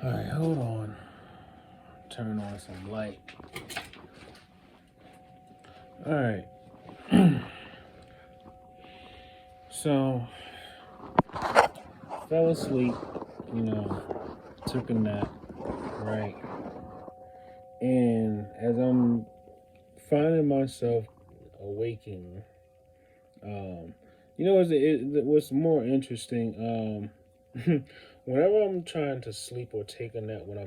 All right, hold on. Turn on some light. All right. So, fell asleep, took a nap, right? And as I'm finding myself awaking, um, what's more interesting, whenever I'm trying to sleep or take a nap when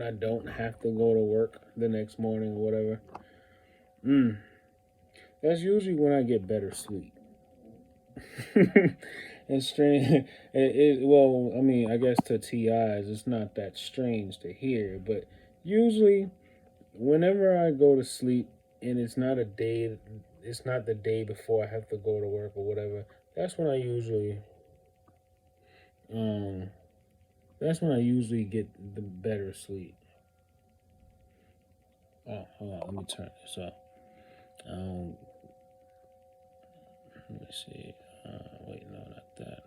I don't have to go to work the next morning or whatever, mm, that's usually when I get better sleep. It's strange. Well, I mean, I guess to TIs, it's not that strange to hear, but usually, whenever I go to sleep and it's not the day before I have to go to work or whatever. That's when I usually, um, that's when I usually get the better sleep. Oh, hold on, let me turn this up. Um, let me see. Wait, no, not that.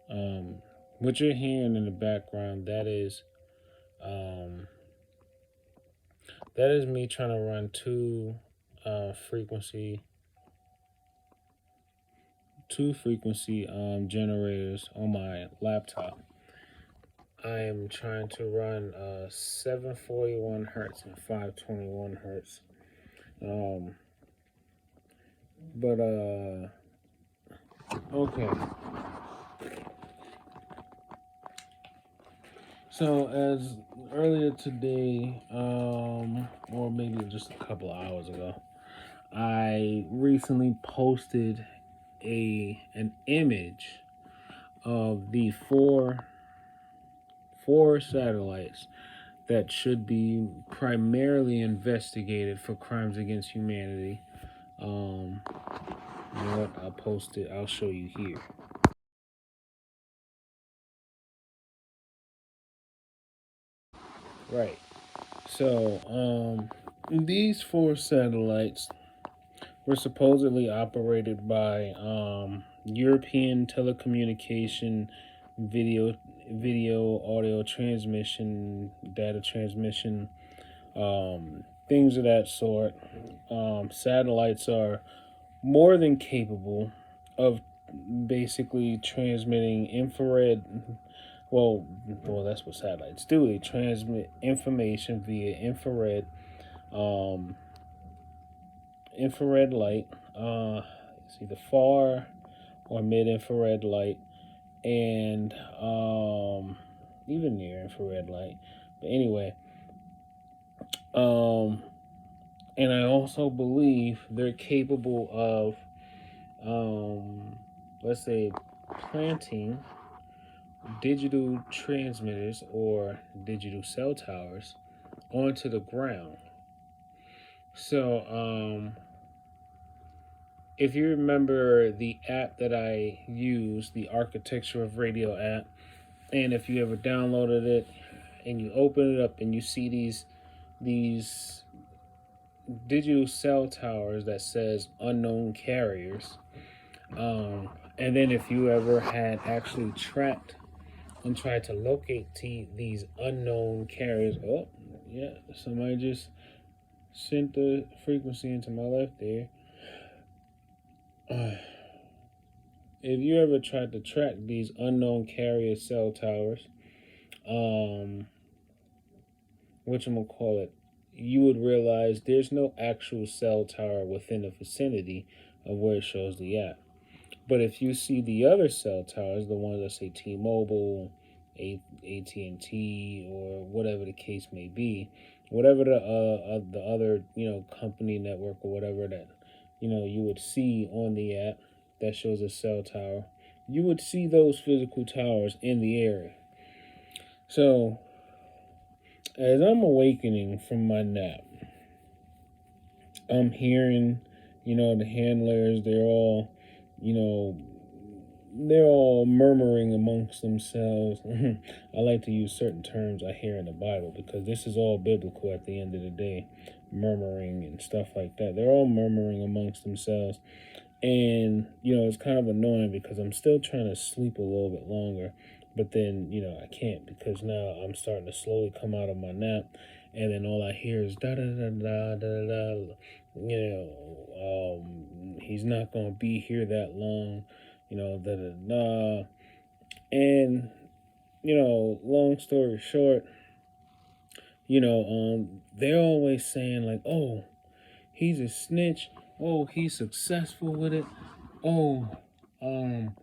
Um, what you're hearing in the background, um, that is me trying to run uh, frequency, two frequency generators on my laptop. I am trying to run 741 hertz and 521 hertz. Um, but okay. So as earlier today, or maybe just a couple of hours ago, I recently posted an image of the four satellites that should be primarily investigated for crimes against humanity. Um, you know what? I'll post it. I'll show you here. Right. So, these four satellites were supposedly operated by European telecommunication video audio transmission data transmission things of that sort. Satellites are more than capable of basically transmitting infrared. Well, that's what satellites do. They transmit information via um, infrared light. It's either far or mid-infrared light, and even near infrared light. But anyway, um, and I also believe they're capable of, let's say, planting digital transmitters or digital cell towers onto the ground. So, if you remember the app that I use, the Architecture of Radio app, and if you ever downloaded it and you open it up and you see these digital cell towers that says unknown carriers, and then if you ever had actually tracked and tried to locate these unknown carriers, oh yeah, somebody just sent the frequency into my left ear. If you ever tried to track these unknown carrier cell towers, um, which I'm gonna call it, you would realize there's no actual cell tower within the vicinity of where it shows the app. But if you see the other cell towers, the ones that say T-Mobile, AT&T, or whatever the case may be, whatever the other company network or whatever that you would see on the app that shows a cell tower, you would see those physical towers in the area. So as I'm awakening from my nap, I'm hearing, the handlers, you know, they're all murmuring amongst themselves. I like to use certain terms I hear in the Bible because this is all biblical at the end of the day. Murmuring and stuff like that. They're all murmuring amongst themselves. And, it's kind of annoying because I'm still trying to sleep a little bit longer. But then, I can't because now I'm starting to slowly come out of my nap. And then all I hear is da da da da da da. He's not going to be here that long. Da da da. And, long story short, they're always saying, like, oh, he's a snitch. Oh, he's successful with it. Oh, um,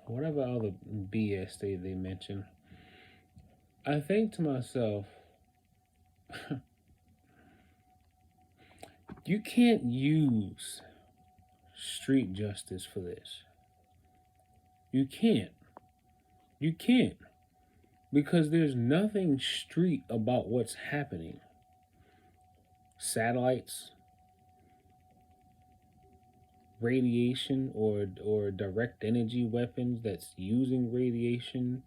whatever other BS they mention. I think to myself, you can't use street justice for this. You can't. You can't. Because there's nothing street about what's happening. Satellites, radiation, or direct energy weapons that's using radiation,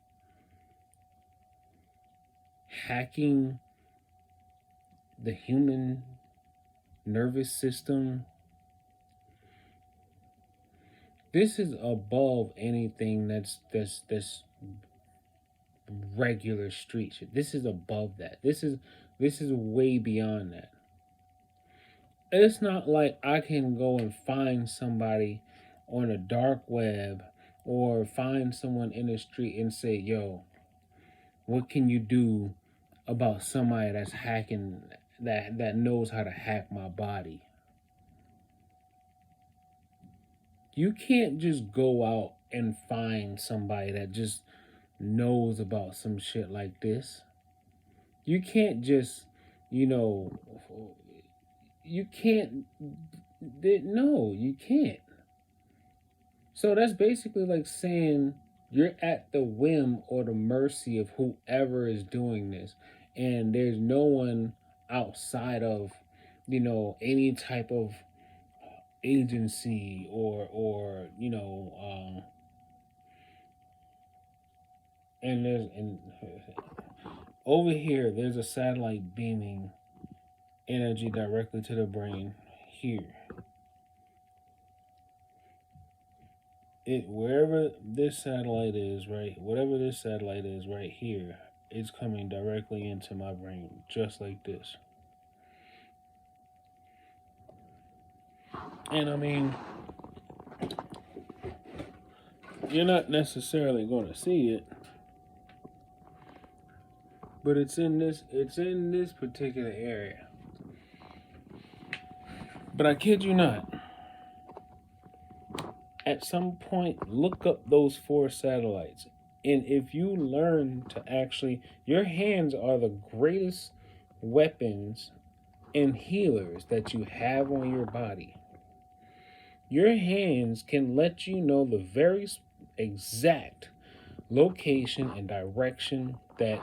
hacking the human nervous system. This is above anything that's regular street shit. This is above that. This is way beyond that. It's not like I can go and find somebody on a dark web or find someone in the street and say, "Yo, what can you do about somebody that's hacking that knows how to hack my body?" You can't just go out and find somebody that just knows about some shit like this. You can't just, you know, you can't, no, you can't. So that's basically like saying you're at the whim or the mercy of whoever is doing this. And there's no one outside of, any type of agency or and over here there's a satellite beaming energy directly to the brain here. It wherever this satellite is, right, whatever this satellite is right here, it's coming directly into my brain just like this. And I mean, you're not necessarily going to see it, but it's in this particular area. But I kid you not, at some point look up those four satellites. And if you learn to actually, your hands are the greatest weapons and healers that you have on your body. Your hands can let you know the very exact location and direction that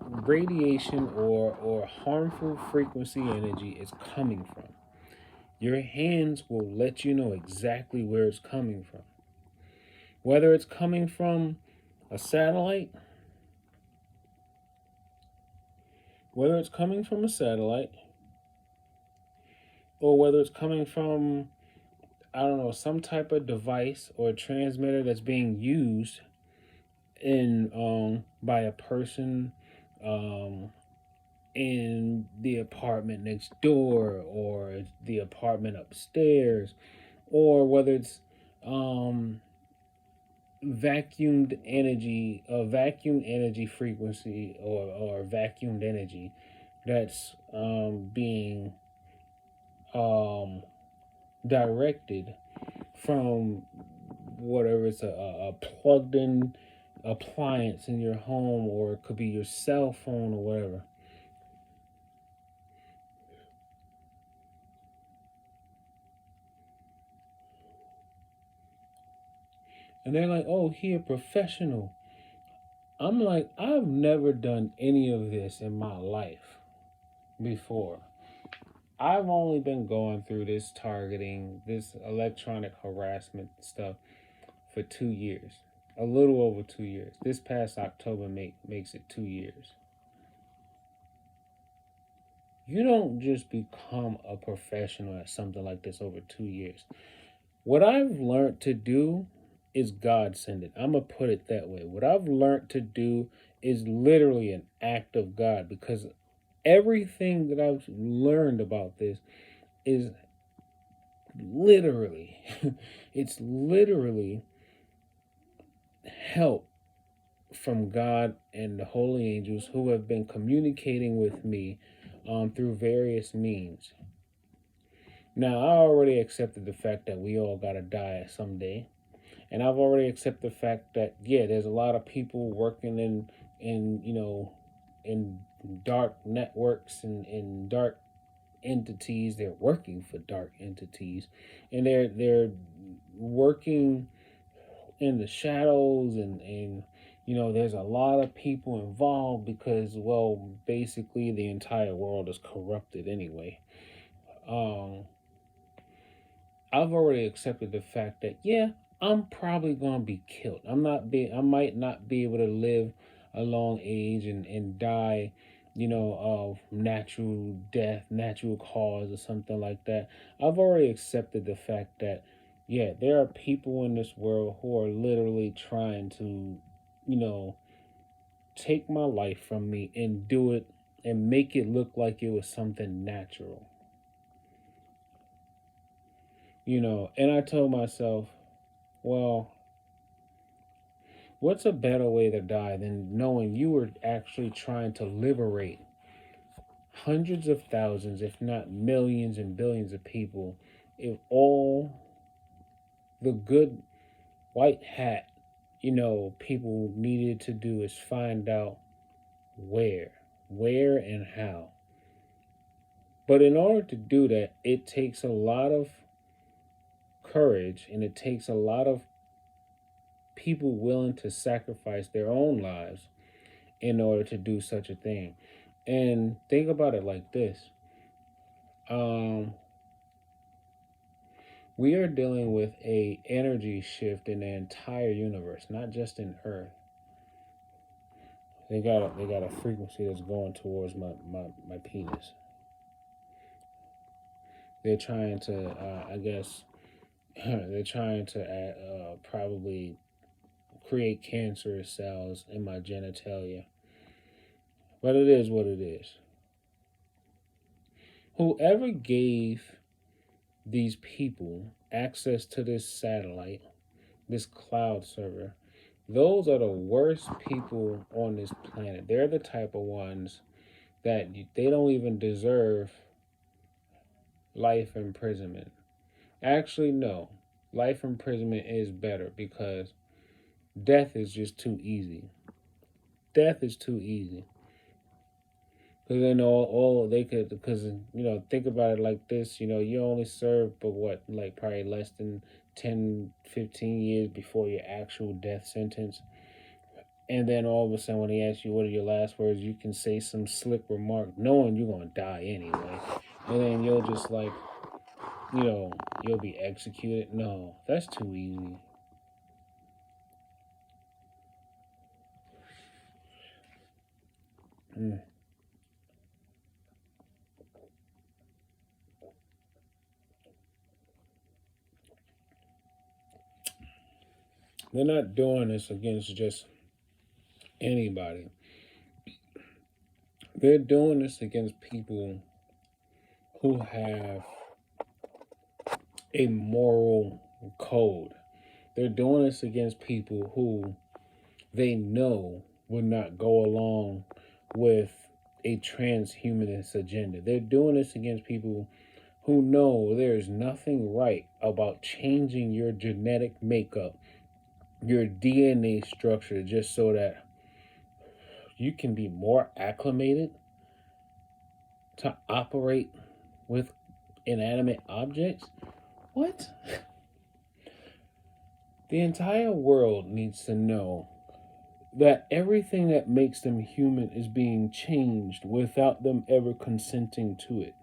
radiation or harmful frequency energy is coming from. Your hands will let you know exactly where it's coming from. Whether it's coming from a satellite, whether it's coming from a satellite, or whether it's coming from, I don't know, some type of device or transmitter that's being used in by a person um, in the apartment next door or the apartment upstairs, or whether it's um, vacuumed energy frequency or vacuumed energy that's being um, directed from whatever it's a plugged in appliance in your home, or it could be your cell phone or whatever. And they're like, "Oh, he a professional." I'm like, I've never done any of this in my life before. I've only been going through this targeting, this electronic harassment stuff for 2 years. A little over 2 years. This past October makes it 2 years. You don't just become a professional at something like this over 2 years. What I've learned to do is God send it. I'm going to put it that way. What I've learned to do is literally an act of God, because everything that I've learned about this is literally, it's literally help from God and the holy angels who have been communicating with me through various means. Now, I already accepted the fact that we all gotta die someday, and I've already accepted the fact that yeah, there's a lot of people working in in dark networks and in dark entities. They're working for dark entities, and they're working in the shadows, and there's a lot of people involved because, well, basically the entire world is corrupted anyway. um I've already accepted the fact that yeah, I'm probably gonna be killed. I might not be able to live a long age and die, of natural death, natural cause or something like that. I've already accepted the fact that yeah, there are people in this world who are literally trying to, you know, take my life from me and do it and make it look like it was something natural. And I told myself, well, what's a better way to die than knowing you were actually trying to liberate hundreds of thousands, if not millions and billions of people, if all the good white hat, people needed to do is find out where, where and how. But in order to do that, it takes a lot of courage and it takes a lot of people willing to sacrifice their own lives in order to do such a thing. And think about it like this. Um, we are dealing with a energy shift in the entire universe, not just in Earth. They got a frequency that's going towards my penis. They're trying to, I guess, they're trying to probably create cancerous cells in my genitalia. But it is what it is. Whoever gave these people access to this satellite, this cloud server, those are the worst people on this planet. They're the type of ones that they don't even deserve life imprisonment. Actually, no. Life imprisonment is better because death is just too easy. Death is too easy. Because then all they could, because, think about it like this, you only serve, but what, like probably less than 10, 15 years before your actual death sentence. And then all of a sudden, when he asks you what are your last words, you can say some slick remark, knowing you're going to die anyway. And then you'll just like, you'll be executed. No, that's too easy. Mm. They're not doing this against just anybody. They're doing this against people who have a moral code. They're doing this against people who they know would not go along with a transhumanist agenda. They're doing this against people who know there's nothing right about changing your genetic makeup, your DNA structure, just so that you can be more acclimated to operate with inanimate objects. What? The entire world needs to know that everything that makes them human is being changed without them ever consenting to it.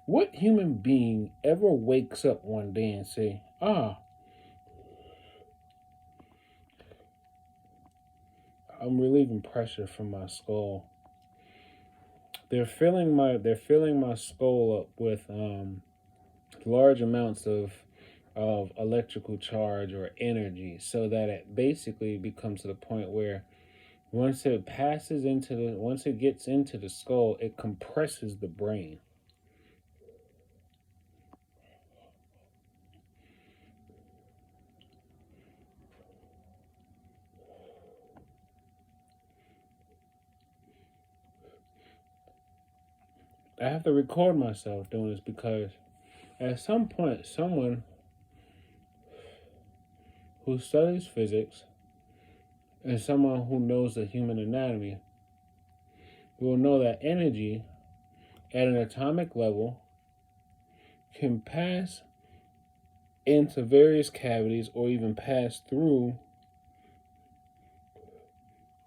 What human being ever wakes up one day and say, I'm relieving pressure from my skull. they're filling my skull up with large amounts of electrical charge or energy, so that it basically becomes to the point where once it gets into the skull, it compresses the brain. I have to record myself doing this because at some point, someone who studies physics and someone who knows the human anatomy will know that energy at an atomic level can pass into various cavities or even pass through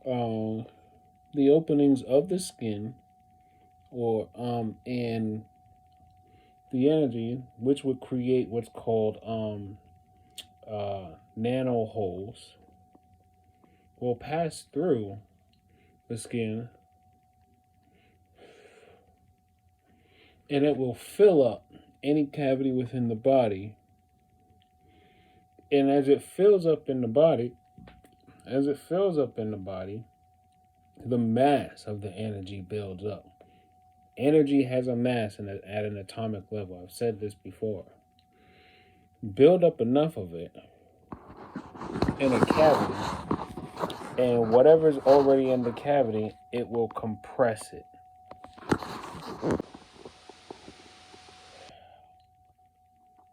um, the openings of the skin or and the energy, which would create what's called nano holes, will pass through the skin and it will fill up any cavity within the body. And as it fills up in the body, the mass of the energy builds up. Energy has a mass at an atomic level. I've said this before. Build up enough of it in a cavity, and whatever's already in the cavity, it will compress it.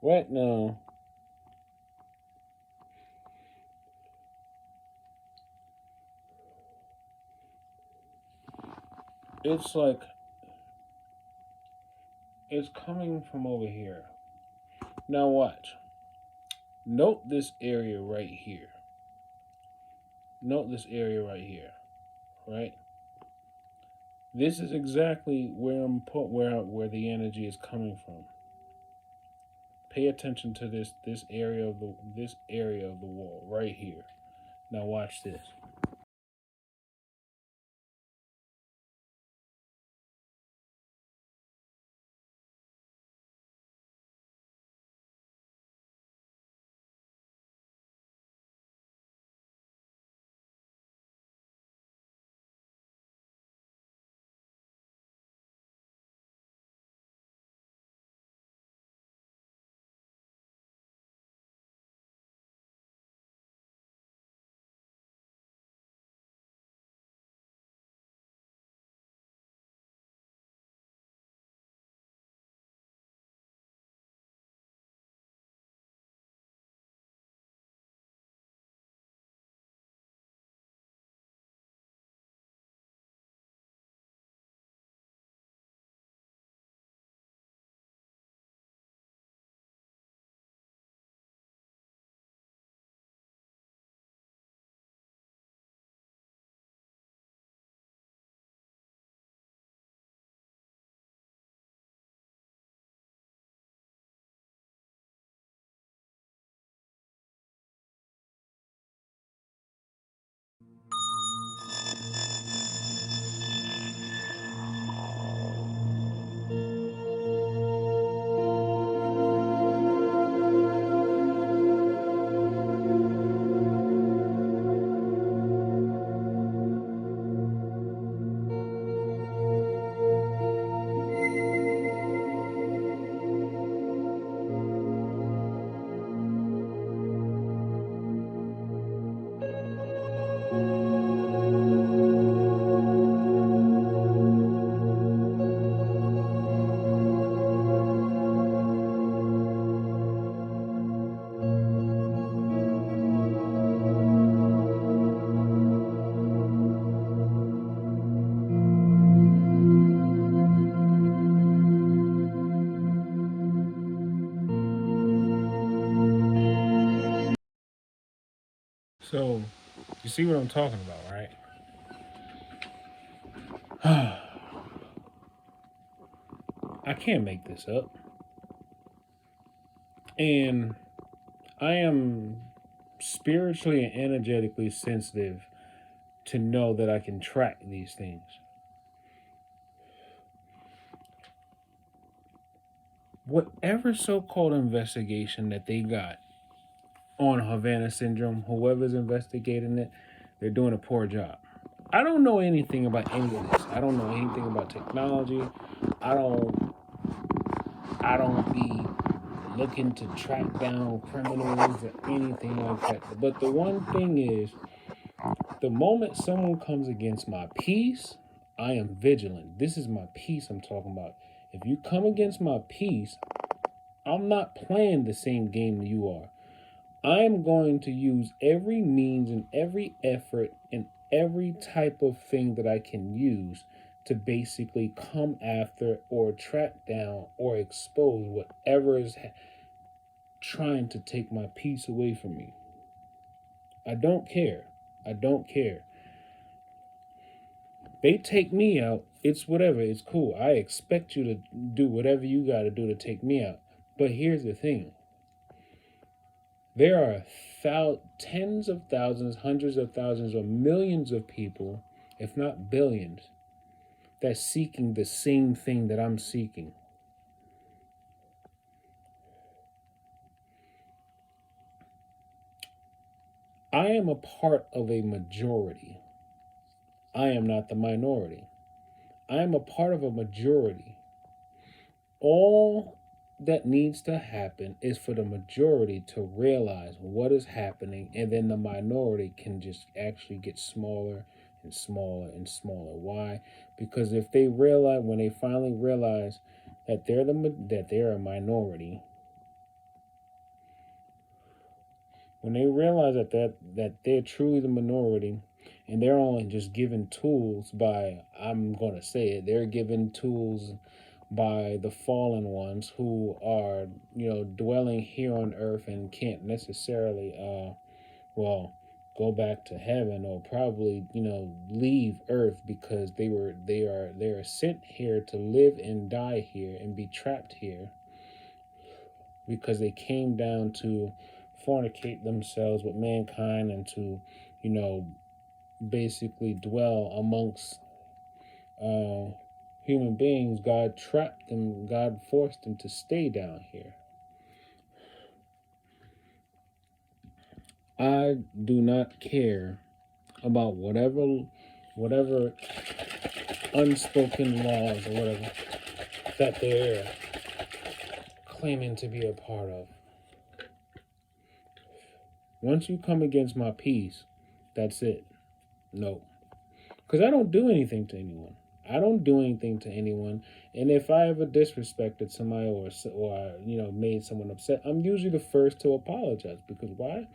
Right now, it's like it's coming from over here. Now watch. Note this area right here. Note this area right here. Right? This is exactly where the energy is coming from. Pay attention to this area of the wall right here. Now watch this. So, you see what I'm talking about, right? I can't make this up. And I am spiritually and energetically sensitive to know that I can track these things. whatever so-called investigation that they got on Havana syndrome, whoever's investigating it, they're doing a poor job. I don't know anything about any of this. I don't know anything about technology. I don't I don't be looking to track down criminals or anything like that. But the one thing is, the moment someone comes against my peace, I am vigilant. This is my peace I'm talking about. If you come against my peace, I'm not playing the same game you are. I am going to use every means and every effort and every type of thing that I can use to basically come after or track down or expose whatever is trying to take my peace away from me. I don't care. I don't care. They take me out, it's whatever, it's cool. I expect you to do whatever you got to do to take me out. But here's the thing, there are tens of thousands, hundreds of thousands, or millions of people, if not billions, that's seeking the same thing that I'm seeking. I am a part of a majority. I am not the minority. I am a part of a majority. All that needs to happen is for the majority to realize what is happening, and then the minority can just actually get smaller and smaller and smaller. Why? Because if they realize, when they finally realize that they're a minority, when they realize that they're truly the minority, and they're only just given tools by, I'm gonna say it, they're given tools by the fallen ones who are, dwelling here on earth and can't necessarily well, go back to heaven, or probably, leave earth, because they are sent here to live and die here and be trapped here, because they came down to fornicate themselves with mankind and to, you know, basically dwell amongst uh, human beings. God trapped them, God forced them to stay down here. I do not care about whatever unspoken laws or whatever that they're claiming to be a part of. Once you come against my peace, that's it. No. Because I don't do anything to anyone. I don't do anything to anyone. And if I ever disrespected somebody, or made someone upset, I'm usually the first to apologize. Because why?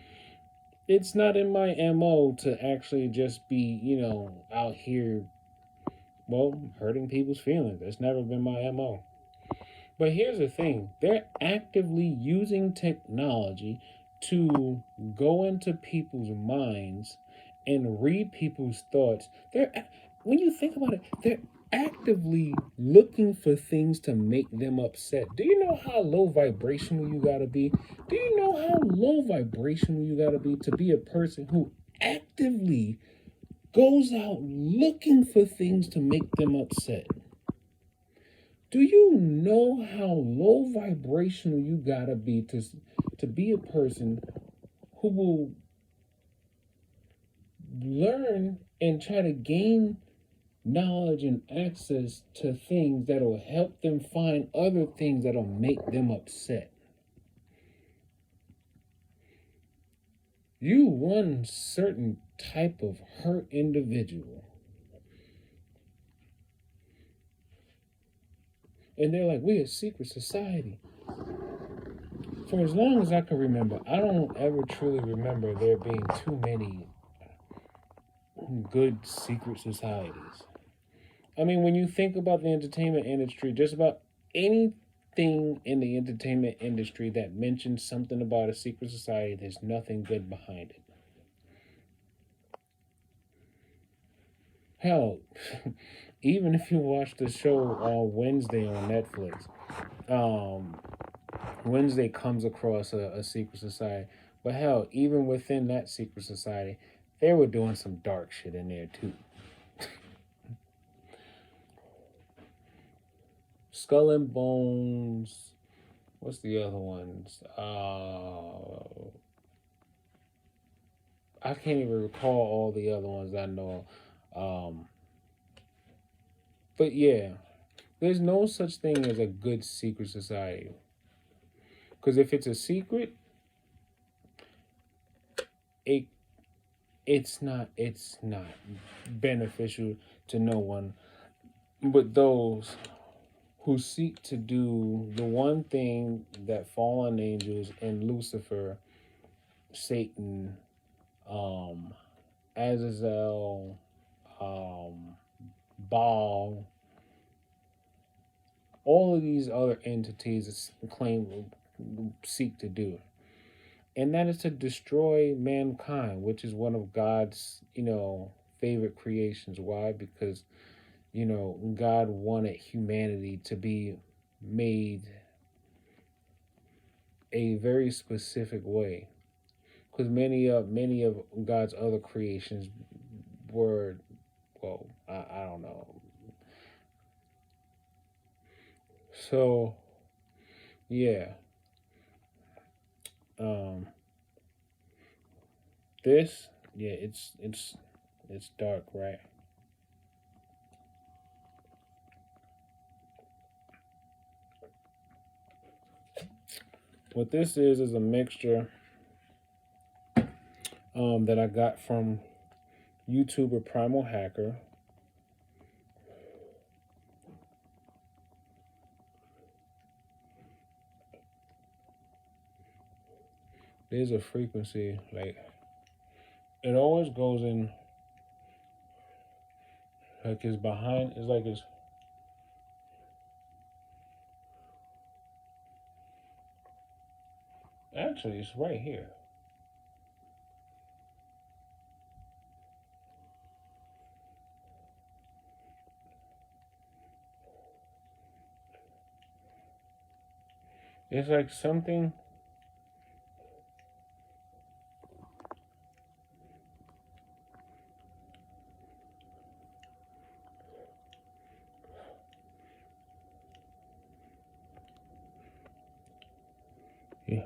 It's not in my MO to actually just be, out here, well, hurting people's feelings. That's never been my MO. But here's the thing, they're actively using technology to go into people's minds and read people's thoughts. When you think about it, they're actively looking for things to make them upset. Do you know how low vibrational you gotta be? Do you know how low vibrational you gotta be to be a person who actively goes out looking for things to make them upset? Do you know how low vibrational you gotta be to be a person who will learn and try to gain knowledge and access to things that'll help them find other things that'll make them upset? You one certain type of hurt individual. And they're like, we're a secret society. For as long as I can remember, I don't ever truly remember there being too many good secret societies. I mean, when you think about the entertainment industry, just about anything in the entertainment industry that mentions something about a secret society, there's nothing good behind it. Hell, even if you watch the show on Wednesday on Netflix, um, Wednesday comes across a secret society. But hell, even within that secret society, they were doing some dark shit in there too. Skull and Bones, what's the other ones? I can't even recall all the other ones I know. Um, but yeah, there's no such thing as a good secret society. Because if it's a secret, it it's not beneficial to no one but those who seek to do the one thing that fallen angels and Lucifer, Satan, um, Azazel, um, Baal, all of these other entities claim seek to do, and that is to destroy mankind, which is one of God's favorite creations. Why? Because God wanted humanity to be made a very specific way. Because many of God's other creations were, well, I don't know. So yeah, um, this yeah, it's dark, right? What this is a mixture that I got from YouTuber Primal Hacker. There's a frequency, like it always goes in, like it's behind, it's like it's actually it's right here. It's like something. Yeah.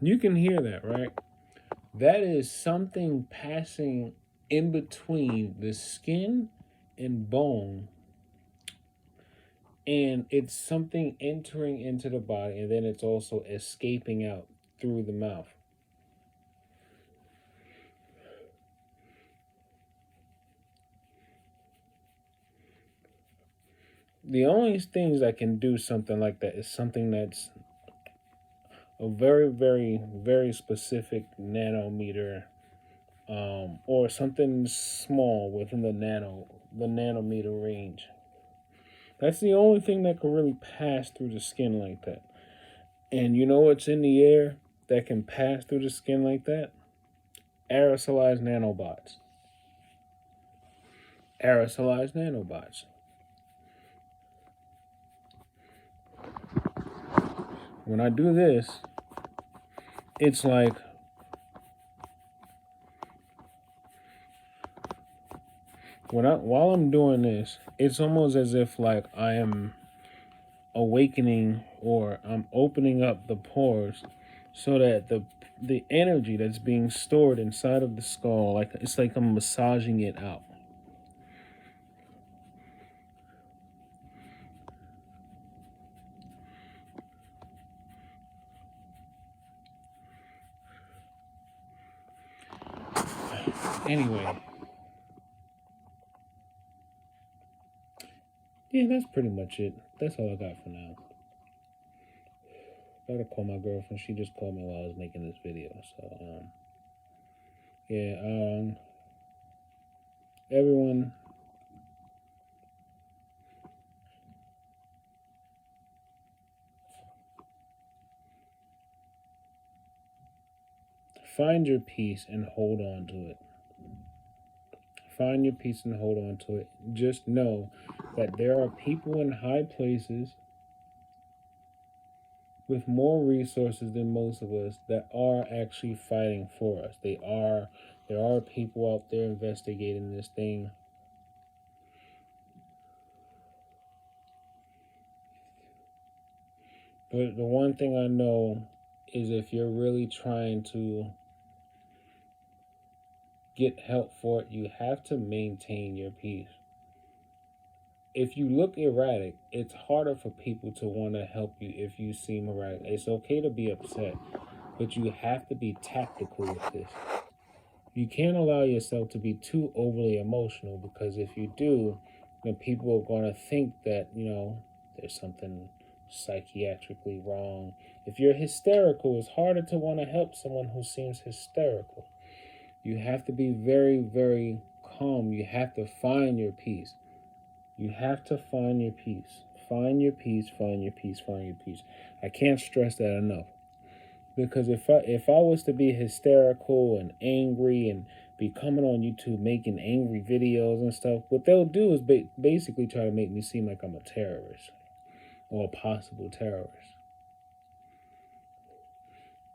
You can hear that, right? That is something passing in between the skin and bone, and it's something entering into the body, and then it's also escaping out through the mouth. The only things that can do something like that is something that's a very, very, very specific nanometer, or something small within the nanometer range. That's the only thing that can really pass through the skin like that. And you know what's in the air that can pass through the skin like that? Aerosolized nanobots. Aerosolized nanobots. When I do this, it's like while I'm doing this, it's almost as if like I am awakening, or I'm opening up the pores so that the energy that's being stored inside of the skull, like it's like I'm massaging it out. Anyway, yeah, that's pretty much it. That's all I got for now. Gotta call my girlfriend. She just called me while I was making this video. So yeah, everyone, find your peace and hold on to it. Find your peace and hold on to it. Just know that there are people in high places with more resources than most of us that are actually fighting for us. There are people out there investigating this thing. But the one thing I know is if you're really trying to get help for it, you have to maintain your peace. If you look erratic, it's harder for people to want to help you if you seem erratic. It's okay to be upset, but you have to be tactical with this. You can't allow yourself to be too overly emotional, because if you do, then people are going to think that, there's something psychiatrically wrong. If you're hysterical, it's harder to want to help someone who seems hysterical. You have to be very, very calm. You have to find your peace. You have to find your peace. Find your peace, find your peace, find your peace. I can't stress that enough. Because if I was to be hysterical and angry and be coming on YouTube making angry videos and stuff, what they'll do is basically try to make me seem like I'm a terrorist or a possible terrorist.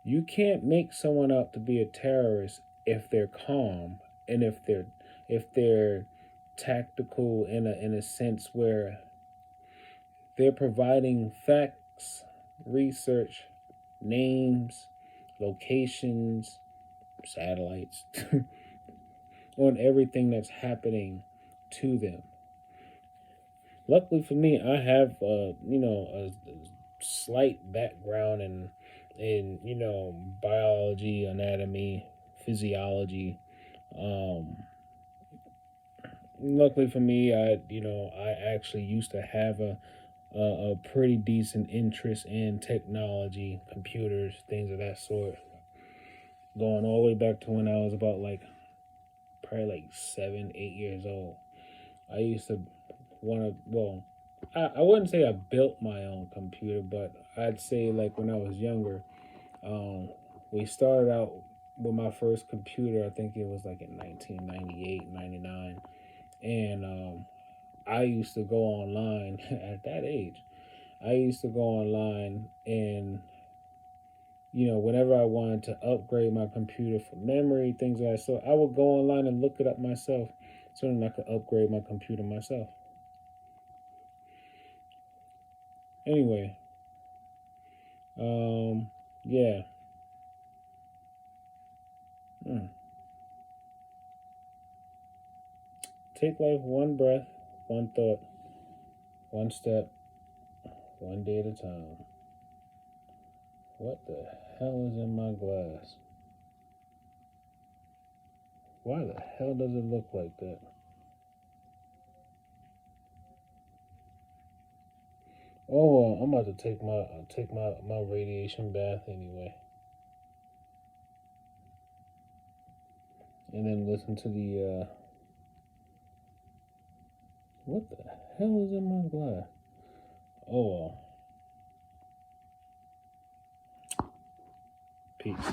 You can't make someone out to be a terrorist if they're calm and if they're tactical in a sense where they're providing facts, research, names, locations, satellites on everything that's happening to them. Luckily for me, I have a slight background in biology, anatomy, physiology. Luckily for me, I actually used to have a pretty decent interest in technology, computers, things of that sort, going all the way back to when I was about probably 7, 8 years old. I used to I wouldn't say I built my own computer, but I'd say when I was younger, we started out with my first computer. I think it was in 1998, 99. And I used to go online at that age. I used to go online and, whenever I wanted to upgrade my computer for memory, things like that, so I would go online and look it up myself so that I could upgrade my computer myself. Anyway, yeah. Take life one breath, one thought, one step, one day at a time. What the hell is in my glass? Why the hell does it look like that? Oh well, I'm about to take my radiation bath anyway, and then listen to the what the hell is in my glass? Oh well. Peace.